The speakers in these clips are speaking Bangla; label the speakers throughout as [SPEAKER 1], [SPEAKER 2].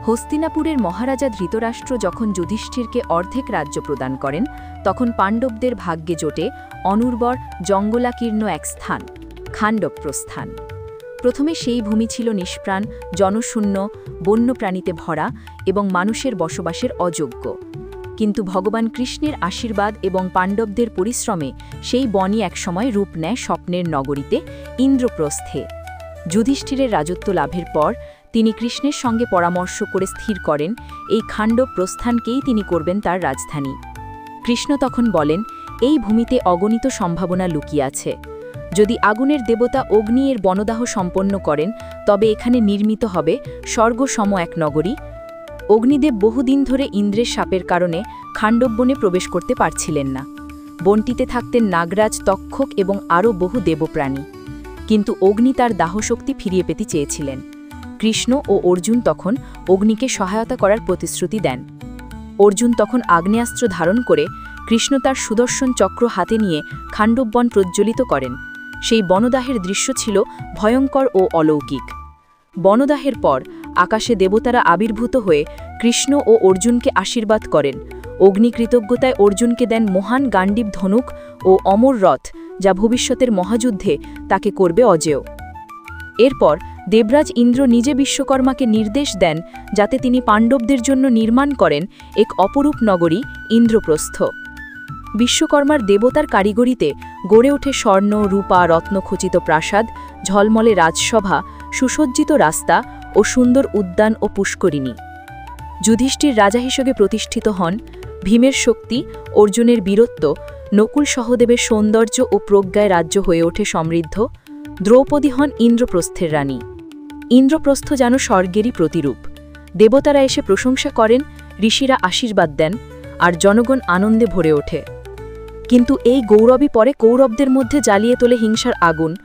[SPEAKER 1] হস্তিনাপুরের মহারাজা ধৃতরাষ্ট্র যখন যুধিষ্ঠিরকে অর্ধেক রাজ্য প্রদান করেন, তখন পাণ্ডবদের ভাগ্যে জোটে অনুর্বর জঙ্গলাকীর্ণ এক স্থান, খাণ্ডবপ্রস্থান। প্রথমে সেই ভূমি ছিল নিষ্প্রাণ, জনশূন্য, বন্যপ্রাণীতে ভরা এবং মানুষের বসবাসের অযোগ্য। কিন্তু ভগবান কৃষ্ণের আশীর্বাদ এবং পাণ্ডবদের পরিশ্রমে সেই বনই একসময় রূপ নেয় স্বপ্নের নগরীতে, ইন্দ্রপ্রস্থে। যুধিষ্ঠিরের রাজত্ব লাভের পর তিনি কৃষ্ণের সঙ্গে পরামর্শ করে স্থির করেন এই খাণ্ডবপ্রস্থানকেই তিনি করবেন তার রাজধানী। কৃষ্ণ তখন বলেন, এই ভূমিতে অগণিত সম্ভাবনা লুকিয়ে আছে। যদি আগুনের দেবতা অগ্নি এর বনদাহ সম্পন্ন করেন, তবে এখানে নির্মিত হবে স্বর্গসম এক নগরী। অগ্নিদেব বহুদিন ধরে ইন্দ্রের শাপের কারণে খাণ্ডববনে প্রবেশ করতে পারছিলেন না। বনটিতে থাকতেন নাগরাজ, তক্ষক এবং আরও বহু দেবপ্রাণী। কিন্তু অগ্নি তার দাহশক্তি ফিরিয়ে পেতে চেয়েছিলেন। কৃষ্ণ ও অর্জুন তখন অগ্নিকে সহায়তা করার প্রতিশ্রুতি দেন। অর্জুন তখন আগ্নেয়াস্ত্র ধারণ করে কৃষ্ণ তার সুদর্শন চক্র হাতে নিয়ে খাণ্ডববন প্রজ্জ্বলিত করেন। সেই বনদাহের দৃশ্য ছিল ভয়ঙ্কর ও অলৌকিক। বনদাহের পর আকাশে দেবতারা আবির্ভূত হয়ে কৃষ্ণ ও অর্জুনকে আশীর্বাদ করেন। অগ্নি কৃতজ্ঞতায় অর্জুনকে দেন মহান গাণ্ডীব ধনুক ও অমর রথ, যা ভবিষ্যতের মহাযুদ্ধে তাকে করবে অজেয়। এরপর দেবরাজ ইন্দ্র নিজে বিশ্বকর্মাকে নির্দেশ দেন যাতে তিনি পাণ্ডবদের জন্য নির্মাণ করেন এক অপরূপ নগরী, ইন্দ্রপ্রস্থ। বিশ্বকর্মার দেবতার কারিগরিতে গড়ে ওঠে স্বর্ণ, রূপা, রত্নখচিত প্রাসাদ, ঝলমলে রাজসভা, সুসজ্জিত রাস্তা ও সুন্দর উদ্যান ও পুষ্করিণী। যুধিষ্ঠির রাজা হিসেবে প্রতিষ্ঠিত হন। ভীমের শক্তি, অর্জুনের বীরত্ব, নকুল সহদেবের সৌন্দর্য ও প্রজ্ঞায় রাজ্য হয়ে ওঠে সমৃদ্ধ। দ্রৌপদী হন ইন্দ্রপ্রস্থের রানী। ইন্দ্রপ্রস্থ যেন স্বর্গেরই প্রতিরূপ। দেবতারা এসে প্রশংসা করেন, ঋষিরা আশীর্বাদ দেন, আর জনগণ আনন্দে ভরে ওঠে। কিন্তু এই গৌরবই পরে কৌরবদের মধ্যে জ্বালিয়ে তোলে হিংসার আগুন।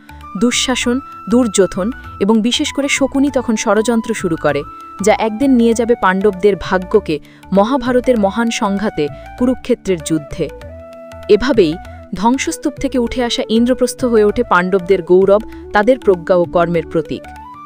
[SPEAKER 1] দুঃশাসন, দুর্যোধন এবং বিশেষ করে শকুনি তখন ষড়যন্ত্র শুরু করে, যা একদিন নিয়ে যাবে পাণ্ডবদের ভাগ্যকে মহাভারতের মহান সংঘাতে, কুরুক্ষেত্রের যুদ্ধে। এভাবেই ধ্বংসস্তূপ থেকে উঠে আসা ইন্দ্রপ্রস্থ হয়ে ওঠে পাণ্ডবদের গৌরব, তাদের প্রজ্ঞা ও কর্মের প্রতীক।